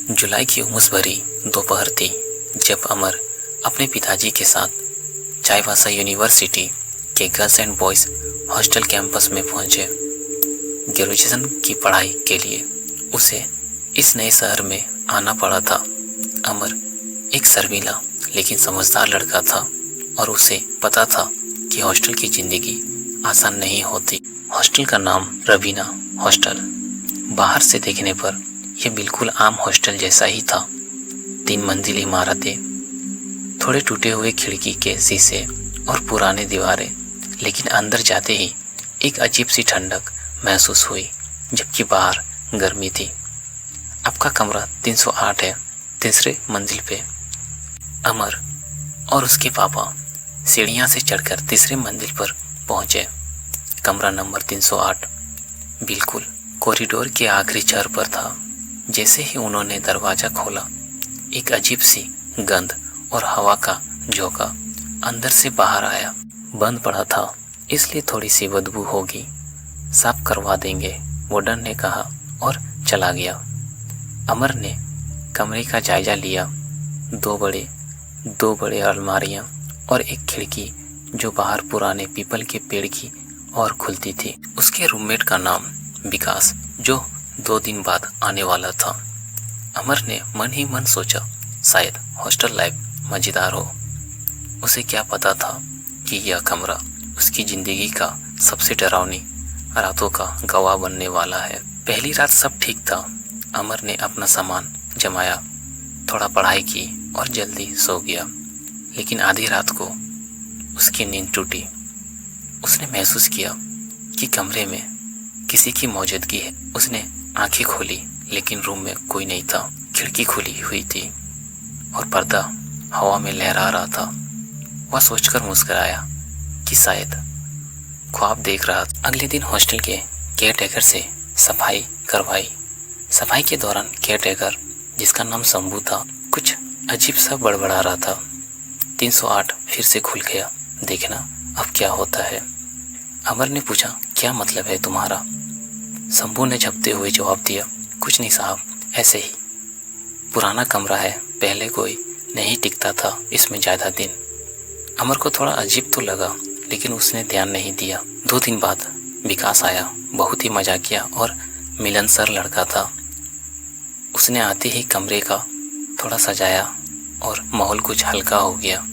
जुलाई की उमस भरी दोपहर थी जब अमर अपने पिताजी के साथ चाईबासा यूनिवर्सिटी के girls and boys hostel campus में पहुंचे। ग्रेजुएशन की पढ़ाई के लिए उसे इस नए शहर में आना पड़ा था। अमर एक शर्मीला लेकिन समझदार लड़का था और उसे पता था कि हॉस्टल की ज़िंदगी आसान नहीं होती। हॉस्टल का नाम रवीना हॉस्टल। बाहर से देखने पर यह बिल्कुल आम हॉस्टल जैसा ही था। 3 मंजिल इमारतें, थोड़े टूटे हुए खिड़की के शीशे और पुराने दीवारें, लेकिन अंदर जाते ही एक अजीब सी ठंडक महसूस हुई, जबकि बाहर गर्मी थी। आपका कमरा 308 है, तीसरे मंजिल पे। अमर और उसके पापा सीढ़ियाँ से चढ़कर तीसरे मंजिल पर पहुँचे। कमरा नंबर 308 बिल्कुल कॉरिडोर के आखिरी छोर पर था। जैसे ही उन्होंने दरवाज़ा खोला, एक अजीब सी गंध और हवा का झोंका अंदर से बाहर आया। बंद पड़ा था, इसलिए थोड़ी सी बदबू होगी, साफ करवा देंगे, वार्डन ने कहा और चला गया। अमर ने कमरे का जायजा लिया। दो बड़े अलमारियां और एक खिड़की जो बाहर पुराने पीपल के पेड़ की ओर खुलती थी। उसके रूममेट का नाम विकास, जो 2 दिन बाद आने वाला था। अमर ने मन ही मन सोचा, शायद हॉस्टल लाइफ मज़ेदार हो। उसे क्या पता था कि यह कमरा उसकी ज़िंदगी का सबसे डरावनी रातों का गवाह बनने वाला है। पहली रात सब ठीक था। अमर ने अपना सामान जमाया, थोड़ा पढ़ाई की और जल्दी सो गया। लेकिन आधी रात को उसकी नींद टूटी। उसने महसूस किया कि कमरे में किसी की मौजूदगी है। उसने आंखें खोली, लेकिन रूम में कोई नहीं था। खिड़की खुली हुई थी और पर्दा हवा में लहरा रहा था। वह सोचकर मुस्कुराया कि शायद ख्वाब देख रहा था। अगले दिन हॉस्टल के केयरटेकर से सफाई करवाई। सफाई के दौरान केयरटेकर, जिसका नाम शंभू था, कुछ अजीब सा बड़बड़ा रहा था। 308 फिर से खुल गया। देखना अब क्या होता है। अमर ने पूछा, क्या मतलब है तुम्हारा? शंभू ने झपते हुए जवाब दिया, कुछ नहीं साहब, ऐसे ही। पुराना कमरा है, पहले कोई नहीं टिकता था इसमें ज़्यादा दिन। अमर को थोड़ा अजीब तो लगा, लेकिन उसने ध्यान नहीं दिया। 2 दिन बाद विकास आया। बहुत ही मजाकिया और मिलनसार लड़का था। उसने आते ही कमरे का थोड़ा सजाया और माहौल कुछ हल्का हो गया।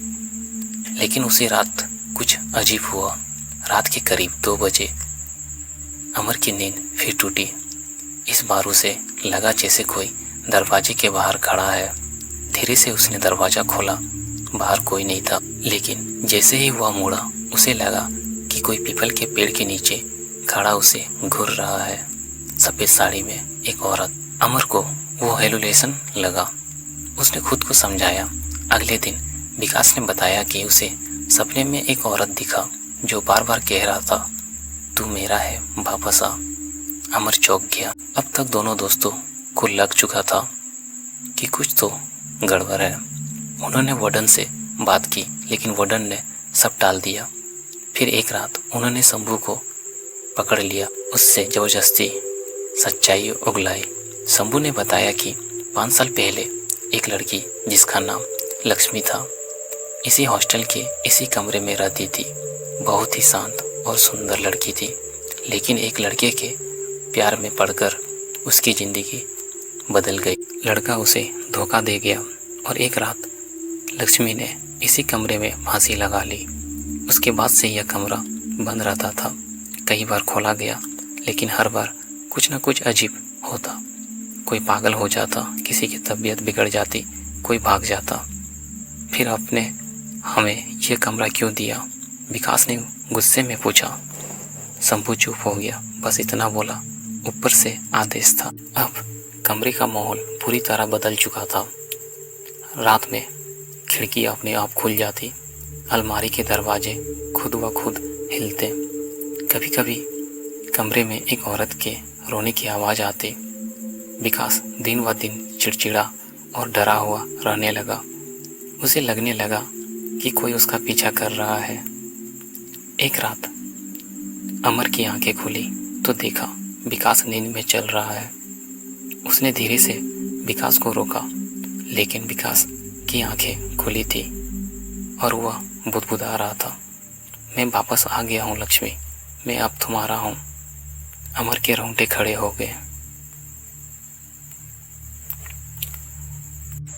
लेकिन उसी रात कुछ अजीब हुआ। रात के करीब 2 बजे अमर की नींद फिर टूटी। इस बार उसे लगा जैसे कोई दरवाजे के बाहर खड़ा है। धीरे से उसने दरवाज़ा खोला। बाहर कोई नहीं था, लेकिन जैसे ही वह मुड़ा, उसे लगा कि कोई पीपल के पेड़ के नीचे खड़ा उसे घूर रहा है। सफ़ेद साड़ी में एक औरत। अमर को वो हेलुसिनेशन लगा। उसने खुद को समझाया। अगले दिन विकास ने बताया कि उसे सपने में एक औरत दिखा जो बार बार कह रहा था, तू मेरा है, वापस आ। अमर चौंक गया। अब तक दोनों दोस्तों को लग चुका था कि कुछ तो गड़बड़ है। उन्होंने वार्डन से बात की, लेकिन वार्डन ने सब टाल दिया। फिर एक रात उन्होंने शंभू को पकड़ लिया, उससे ज़बरदस्ती सच्चाई उगलाई। शंभू ने बताया कि 5 साल पहले एक लड़की, जिसका नाम लक्ष्मी था, इसी हॉस्टल के इसी कमरे में रहती थी। बहुत ही शांत और सुंदर लड़की थी, लेकिन एक लड़के के प्यार में पड़कर उसकी ज़िंदगी बदल गई। लड़का उसे धोखा दे गया और एक रात लक्ष्मी ने इसी कमरे में फांसी लगा ली। उसके बाद से यह कमरा बंद रहता था। कई बार खोला गया, लेकिन हर बार कुछ न कुछ अजीब होता। कोई पागल हो जाता, किसी की तबीयत बिगड़ जाती, कोई भाग जाता। फिर आपने हमें यह कमरा क्यों दिया? विकास ने गुस्से में पूछा। शंभू चुप हो गया, बस इतना बोला, ऊपर से आदेश था। अब कमरे का माहौल पूरी तरह बदल चुका था। रात में खिड़की अपने आप खुल जाती, अलमारी के दरवाजे खुद व खुद हिलते। कभी कभी कमरे में एक औरत के रोने की आवाज़ आती। विकास दिन व दिन चिड़चिड़ा और डरा हुआ रहने लगा। उसे लगने लगा कि कोई उसका पीछा कर रहा है। एक रात अमर की आंखें खुली तो देखा विकास नींद में चल रहा है। उसने धीरे से विकास को रोका, लेकिन विकास की आंखें खुली थी और वह बुदबुदा रहा था। मैं वापस आ गया हूँ लक्ष्मी, मैं अब तुम्हारा हूँ। अमर के रोंगटे खड़े हो गए।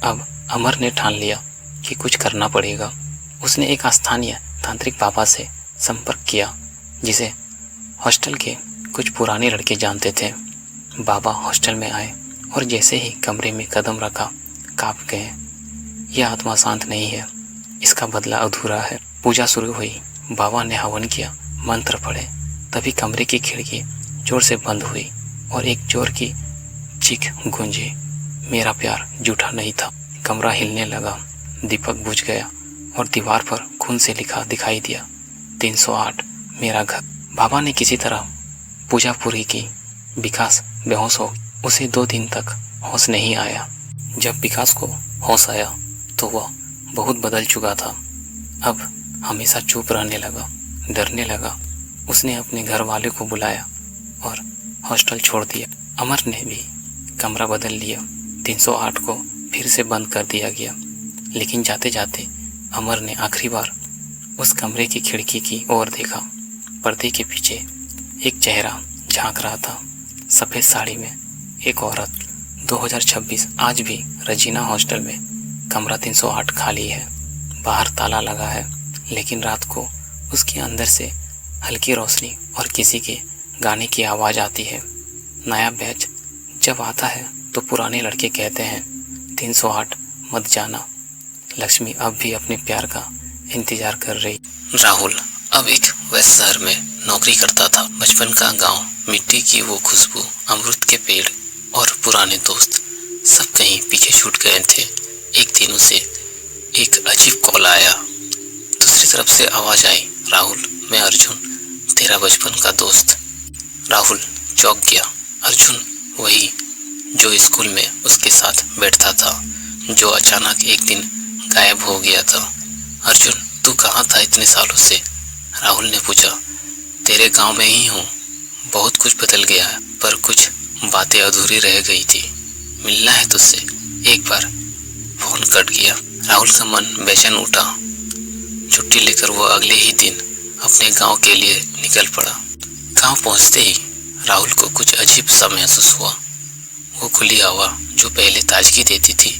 अब अमर ने ठान लिया कि कुछ करना पड़ेगा। उसने एक स्थानीय तांत्रिक बाबा से संपर्क किया, जिसे हॉस्टल के कुछ पुराने लड़के जानते थे। बाबा हॉस्टल में आए और जैसे ही कमरे में कदम रखा कांप गए। यह आत्मा शांत नहीं है, इसका बदला अधूरा है। पूजा शुरू हुई। बाबा ने हवन किया, मंत्र पढ़े। तभी कमरे की खिड़की जोर से बंद हुई और एक जोर की चीख गूंजी। मेरा प्यार झूठा नहीं था। कमरा हिलने लगा, दीपक बुझ गया और दीवार पर खून से लिखा दिखाई दिया, 308 मेरा घर। बाबा ने किसी तरह पूजा पूरी की। विकास बेहोश हो, उसे 2 दिन तक होश नहीं आया। जब विकास को होश आया तो वह बहुत बदल चुका था। अब हमेशा चुप रहने लगा, डरने लगा। उसने अपने घर वाले को बुलाया और हॉस्टल छोड़ दिया। अमर ने भी कमरा बदल लिया। 308 को फिर से बंद कर दिया गया। लेकिन जाते जाते अमर ने आखिरी बार उस कमरे की खिड़की की ओर देखा। पर्दे के पीछे एक चेहरा झांक रहा था, सफ़ेद साड़ी में एक औरत। 2026 आज भी रजीना हॉस्टल में कमरा 308 खाली है। बाहर ताला लगा है, लेकिन रात को उसके अंदर से हल्की रोशनी और किसी के गाने की आवाज़ आती है। नया बैच जब आता है तो पुराने लड़के कहते हैं 308 मत जाना। लक्ष्मी अब भी अपने प्यार का इंतजार कर रही। राहुल अब एक वैसे शहर में नौकरी करता था। बचपन का गांव, मिट्टी की वो खुशबू, अमरूद के पेड़ और पुराने दोस्त सब कहीं पीछे छूट गए थे। एक दिन उसे एक अजीब कॉल आया। दूसरी तरफ से आवाज आई, राहुल मैं अर्जुन, तेरा बचपन का दोस्त। राहुल चौंक गया। अर्जुन वही जो स्कूल में उसके साथ बैठता था, जो अचानक एक दिन गायब हो गया था। अर्जुन तू कहाँ था इतने सालों से? राहुल ने पूछा। तेरे गांव में ही हूँ। बहुत कुछ बदल गया है, पर कुछ बातें अधूरी रह गई थी। मिलना है तुझसे। एक बार फोन कट गया। राहुल का मन बेचैन उठा। छुट्टी लेकर वो अगले ही दिन अपने गांव के लिए निकल पड़ा। गांव पहुंचते ही राहुल को कुछ अजीब सा महसूस हुआ। वो खुली हवा जो पहले ताजगी देती थी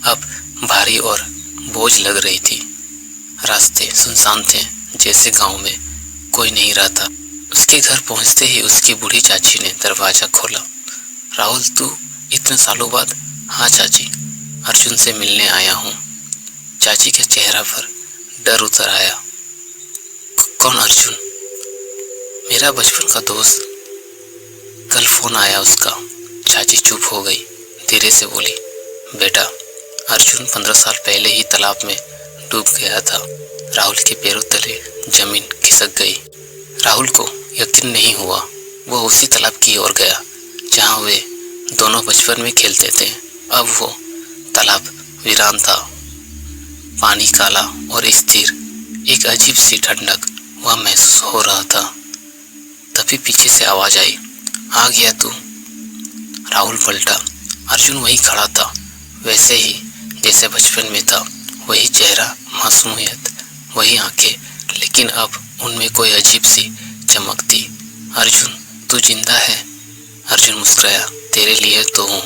अब भारी और बोझ लग रही थी। रास्ते सुनसान थे, जैसे गांव में कोई नहीं रहता। उसके घर पहुंचते ही उसकी बूढ़ी चाची ने दरवाजा खोला। राहुल तू इतने सालों बाद? हाँ चाची, अर्जुन से मिलने आया हूँ। चाची के चेहरा पर डर उतर आया। कौन अर्जुन? मेरा बचपन का दोस्त, कल फोन आया उसका। चाची चुप हो गई, धीरे से बोली, बेटा अर्जुन 15 साल पहले ही तालाब में डूब गया था। राहुल के पैरों तले जमीन खिसक गई। राहुल को यकीन नहीं हुआ। वो उसी तालाब की ओर गया जहाँ वे दोनों बचपन में खेलते थे। अब वो तालाब वीरान था, पानी काला और स्थिर। एक अजीब सी ठंडक वह महसूस हो रहा था। तभी पीछे से आवाज आई, आ गया तू? राहुल पलटा। अर्जुन वही खड़ा था, वैसे ही जैसे बचपन में था। वही चेहरा, मासूमियत, वही आंखें, लेकिन अब उनमें कोई अजीब सी चमक थी। अर्जुन तू जिंदा है? अर्जुन मुस्कुराया। तेरे लिए तो हूँ।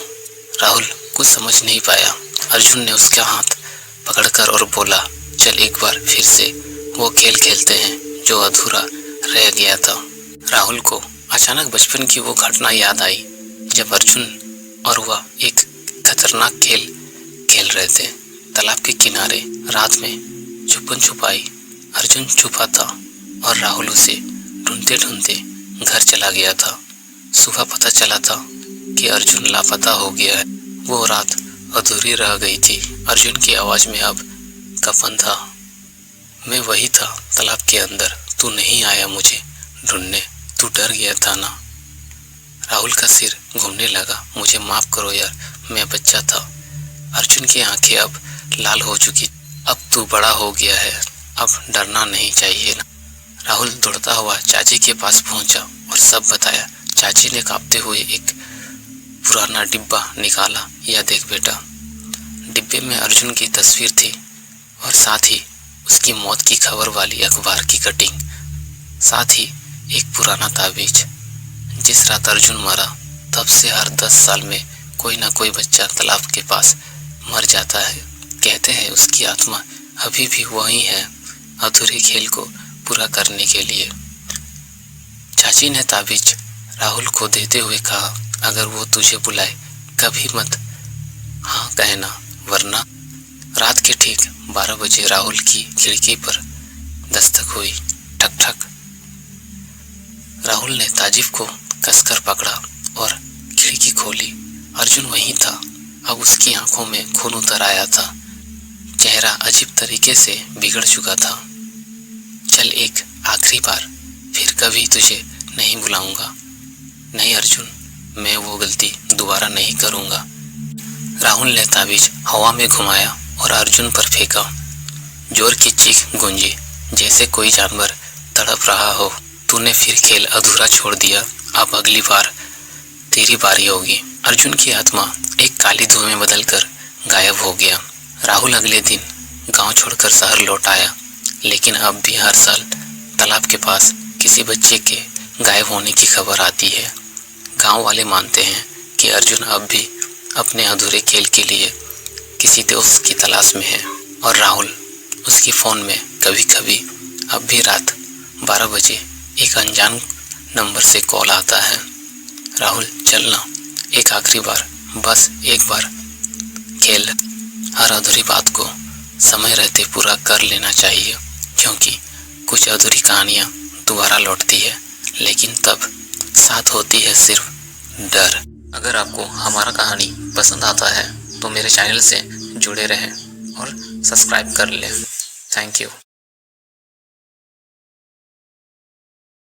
राहुल कुछ समझ नहीं पाया। अर्जुन ने उसका हाथ पकड़कर और बोला, चल एक बार फिर से वो खेल खेलते हैं जो अधूरा रह गया था। राहुल को अचानक बचपन की वो घटना याद आई जब अर्जुन और वह एक खतरनाक खेल खेल रहे थे। तालाब के किनारे रात में छुपन छुपाई। अर्जुन छुपा था और राहुल उसे ढूंढते ढूंढते घर चला गया था। सुबह पता चला था कि अर्जुन लापता हो गया है। वो रात अधूरी रह गई थी। अर्जुन की आवाज में अब कफन था। मैं वही था तालाब के अंदर। तू नहीं आया मुझे ढूंढने, तू डर गया था ना? राहुल का सिर घूमने लगा। मुझे माफ करो यार, मैं बच्चा था। अर्जुन की आंखें अब लाल हो चुकी। अब तू बड़ा हो गया है, अब डरना नहीं चाहिए ना। राहुल दौड़ता हुआ चाची के पास पहुंचा और सब बताया। चाची ने कांपते हुए एक पुराना डिब्बा निकाला। यह देख बेटा। डिब्बे में अर्जुन की तस्वीर थी और साथ ही उसकी मौत की खबर वाली अखबार की कटिंग, साथ ही एक पुराना ताबीज। जिस रात अर्जुन मरा तब से हर 10 साल में कोई ना कोई बच्चा तालाब के पास मर जाता है। कहते हैं उसकी आत्मा अभी भी वही है, अधूरे खेल को पूरा करने के लिए। चाची ने ताबीज राहुल को देते हुए कहा, अगर वो तुझे बुलाए कभी मत हाँ कहना, वरना। रात के ठीक 12 बजे राहुल की खिड़की पर दस्तक हुई। ठक ठक। राहुल ने ताजिब को कसकर पकड़ा और खिड़की खोली। अर्जुन वहीं था। अब उसकी आंखों में खून उतर आया था। चेहरा अजीब तरीके से बिगड़ चुका था। चल एक आखिरी बार, फिर कभी तुझे नहीं बुलाऊंगा। नहीं अर्जुन, मैं वो गलती दोबारा नहीं करूंगा। राहुल ने ताबीज हवा में घुमाया और अर्जुन पर फेंका। जोर की चीख गूंजी, जैसे कोई जानवर तड़प रहा हो। तूने फिर खेल अधूरा छोड़ दिया। अब अगली बार तेरी बारी होगी। अर्जुन की आत्मा एक काली धुएं में बदलकर गायब हो गया। राहुल अगले दिन गांव छोड़कर शहर लौट आया, लेकिन अब भी हर साल तालाब के पास किसी बच्चे के गायब होने की खबर आती है। गांव वाले मानते हैं कि अर्जुन अब भी अपने अधूरे खेल के लिए किसी दोस्त की तलाश में है और राहुल उसकी फ़ोन में कभी कभी अब भी रात 12 बजे एक अनजान नंबर से कॉल आता है। राहुल चलना, एक आखिरी बार, बस एक बार खेल। हर अधूरी बात को समय रहते पूरा कर लेना चाहिए, क्योंकि कुछ अधूरी कहानियाँ दोबारा लौटती है, लेकिन तब साथ होती है सिर्फ डर। अगर आपको हमारा कहानी पसंद आता है तो मेरे चैनल से जुड़े रहें और सब्सक्राइब कर लें। Thank you.